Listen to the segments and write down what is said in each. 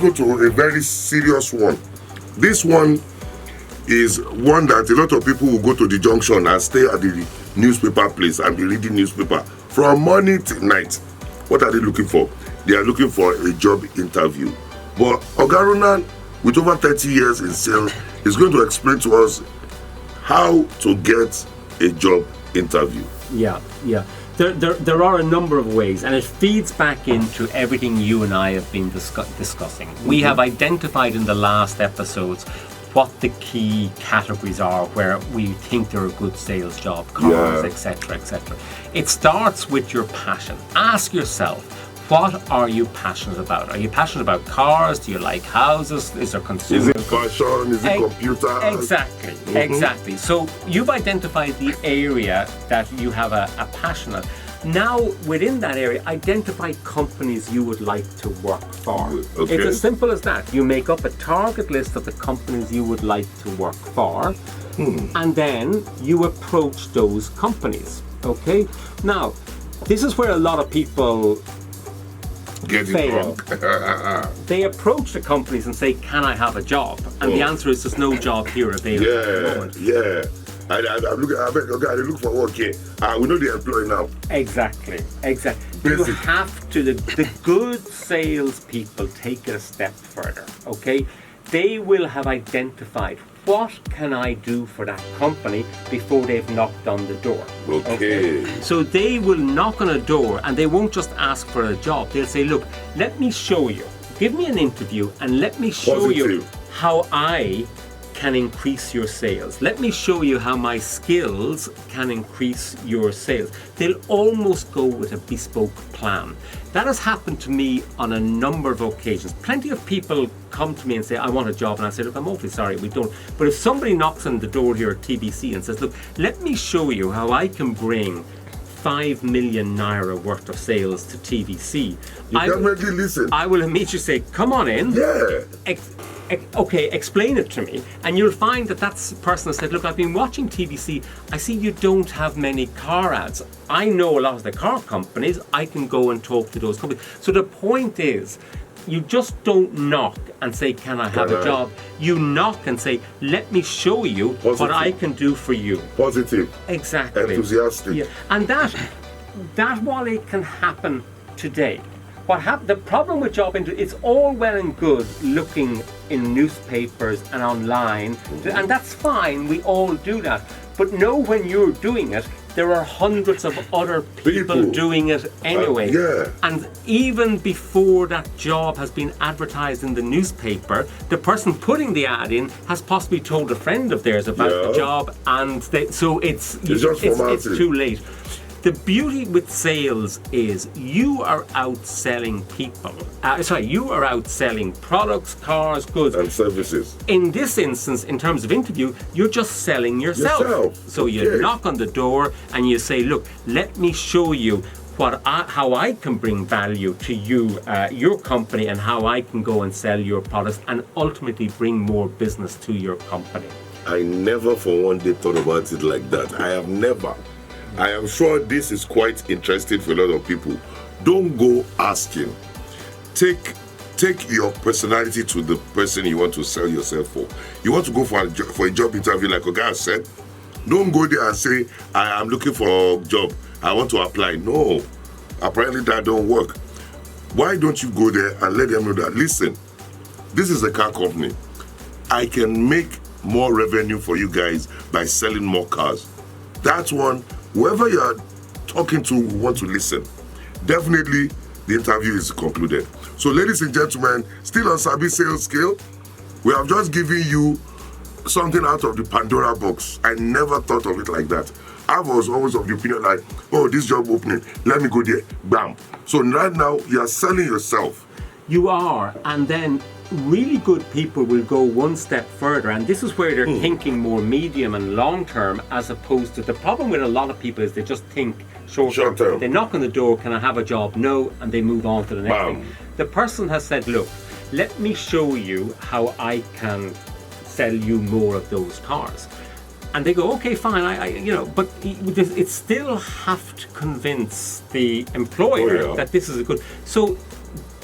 go to a very serious one. This one is one that a lot of people will go to the junction and stay at the newspaper place and be reading newspaper from morning till night. What are they looking for? They are looking for a job interview. But Oga Ronan, with over 30 years in sales, is going to explain to us how to get a job interview. Yeah. There are a number of ways, and it feeds back into everything you and I have been discussing. We have identified in the last episodes what the key categories are where we think they're a good sales job, cars, etc., etc. It starts with your passion. Ask yourself, what are you passionate about? Are you passionate about cars? Do you like houses? Is there consumers? Is it fashion? Is it computers? Exactly. So you've identified the area that you have a passion on. Now, within that area, identify companies you would like to work for. Okay. It's as simple as that. You make up a target list of the companies you would like to work for, and then you approach those companies. Okay? Now, this is where a lot of people fail. They approach the companies and say, can I have a job? And the answer is, there's no job here available at the moment. I look for work here. We know the employee now. Exactly. You have to, the good salespeople take it a step further, okay? They will have identified, what can I do for that company before they've knocked on the door. Okay. So they will knock on a door and they won't just ask for a job. They'll say, look, let me show you. Give me an interview and let me show you how I can increase your sales. Let me show you how my skills can increase your sales. They'll almost go with a bespoke plan. That has happened to me on a number of occasions. Plenty of people come to me and say, I want a job, and I say, look, I'm awfully sorry, we don't. But if somebody knocks on the door here at TBC and says, look, let me show you how I can bring 5 million naira worth of sales to TVC. I will immediately say, come on in. Okay, explain it to me. And you'll find that that's the person that said, look, I've been watching TVC. I see you don't have many car ads. I know a lot of the car companies. I can go and talk to those companies. So the point is, you just don't knock and say, can I have a job? You knock and say, let me show you what I can do for you. Positive. Exactly. Enthusiastic. Yeah. And that while it can happen today, the problem with job interview, it's all well and good looking in newspapers and online, and that's fine, we all do that. But know when you're doing it, there are hundreds of other people doing it anyway. And even before that job has been advertised in the newspaper, the person putting the ad in has possibly told a friend of theirs about the job, and so it's too late. The beauty with sales is you are outselling people. You are outselling products, cars, goods. And services. In this instance, in terms of interview, you're just selling yourself. So you knock on the door and you say, look, let me show you how I can bring value to you, your company, and how I can go and sell your products and ultimately bring more business to your company. I never for one day thought about it like that. I have never. I am sure this is quite interesting for a lot of people. Don't go asking. Take your personality to the person you want to sell yourself for. You want to go for a job interview, like a guy said. Don't go there and say, I am looking for a job. I want to apply. No, apparently that don't work. Why don't you go there and let them know that, listen, this is a car company. I can make more revenue for you guys by selling more cars. That's one. Whoever you are talking to will want to listen. Definitely, the interview is concluded. So, ladies and gentlemen, still on Sabi Sales Scale, we have just given you something out of the Pandora box. I never thought of it like that. I was always of the opinion like, oh, this job opening, let me go there, bam. So right now, you are selling yourself. You are, and then really good people will go one step further, and this is where they're thinking more medium and long term, as opposed to the problem with a lot of people is they just think short term. They knock on the door, can I have a job? No, and they move on to the next thing. The person has said, look, let me show you how I can sell you more of those cars. And they go, okay, fine, but it still have to convince the employer that this is a good. So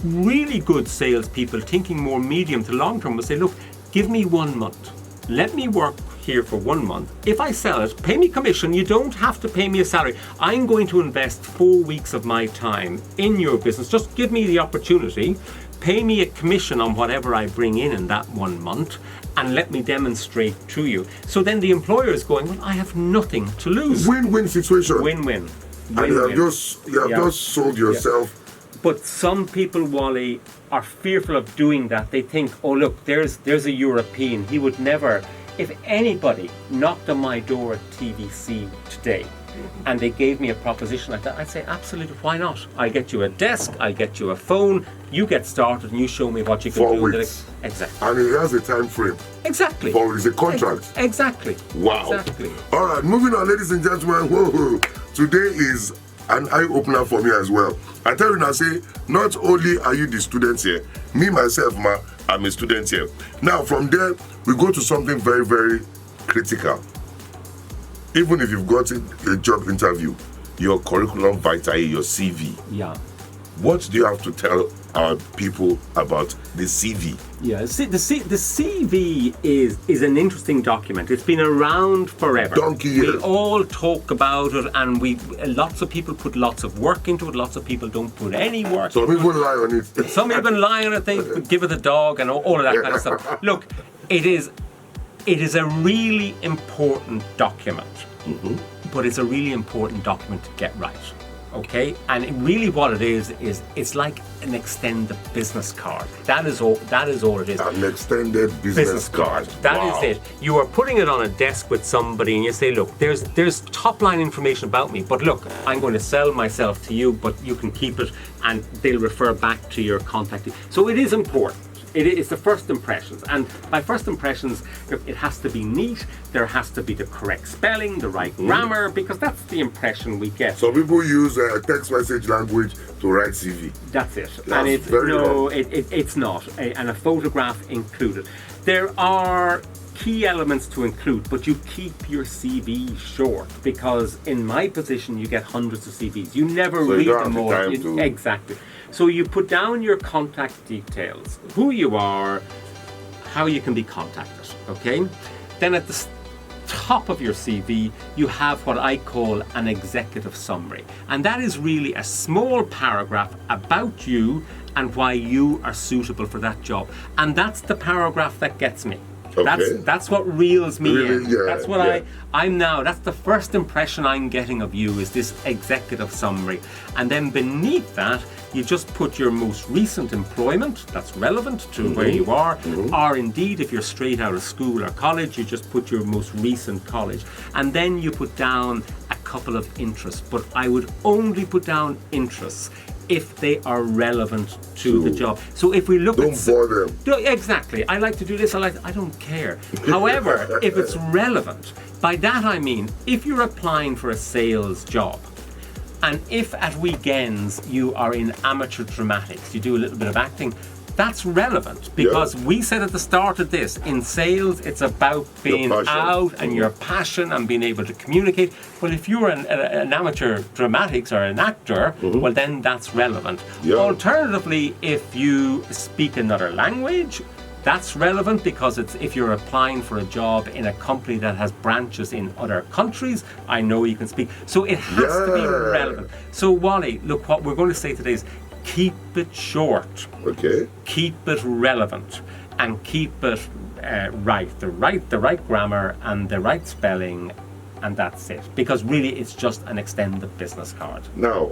really good salespeople thinking more medium to long term will say, look, give me 1 month. Let me work here for 1 month. If I sell it, pay me commission. You don't have to pay me a salary. I'm going to invest 4 weeks of my time in your business. Just give me the opportunity. Pay me a commission on whatever I bring in that 1 month, and let me demonstrate to you. So then the employer is going, well, I have nothing to lose. Win-win situation. Win-win. And you have just sold yourself. But some people, Wally, are fearful of doing that. They think, oh look, there's a European. He would never. If anybody knocked on my door at TVC today and they gave me a proposition like that, I'd say absolutely, why not? I'll get you a desk, I'll get you a phone, you get started and you show me what you can 4 do. weeks. Exactly. And it has a time frame. Exactly. It's a contract. Exactly. Wow. Exactly. All right, moving on, ladies and gentlemen. Whoa. Today is an eye-opener for me as well. I tell you now, say, not only are you the students here, me, myself, I'm a student here. Now, from there, we go to something very, very critical. Even if you've got a job interview, your curriculum vitae, your CV. Yeah. What do you have to tell our people about the CV? Yeah, the CV is an interesting document. It's been around forever. Donkey years. We all talk about it, and lots of people put lots of work into it. Lots of people don't put any work. Some even lie on it. Some even lie on it. They give it a dog and all of that kind of stuff. Look, it is a really important document, but it's a really important document to get right. Okay, and really what it is it's like an extended business card. That is all it is. An extended business card. That is it. You are putting it on a desk with somebody and you say, look, there's top line information about me, but look, I'm going to sell myself to you, but you can keep it, and they'll refer back to your contact. So it is important. It's the first impressions, and by first impressions, it has to be neat. There has to be the correct spelling, the right grammar, because that's the impression we get. Some people use text message language to write CV. That's it. And it's not, and a photograph included. There are key elements to include, but you keep your CV short, because in my position, you get hundreds of CVs. You never read them all. Exactly. So you put down your contact details, who you are, how you can be contacted, okay? Then at the top of your CV, you have what I call an executive summary. And that is really a small paragraph about you and why you are suitable for that job. And that's the paragraph that gets me. Okay. That's what reels me in. Yeah, that's what I'm now. That's the first impression I'm getting of you, is this executive summary. And then beneath that, you just put your most recent employment that's relevant to where you are, or indeed if you're straight out of school or college, you just put your most recent college. And then you put down a couple of interests, but I would only put down interests if they are relevant to the job. So if we look don't bore them. Exactly. I like to do this, I don't care. However, if it's relevant, by that I mean, if you're applying for a sales job, and if at weekends you are in amateur dramatics, you do a little bit of acting, that's relevant, because we said at the start of this, in sales, it's about being out and your passion and being able to communicate. Well, if you're an amateur dramatics or an actor, well, then that's relevant. Alternatively, if you speak another language, that's relevant, because it's if you're applying for a job in a company that has branches in other countries, I know you can speak. So it has to be relevant. So Wally, look, what we're going to say today is keep it short. Okay. Keep it relevant, and keep it right. The right grammar and the right spelling, and that's it. Because really, it's just an extended business card. Now,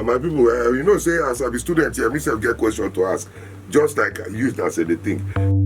my people, say as I be student here, myself get question to ask. Just like you said the thing.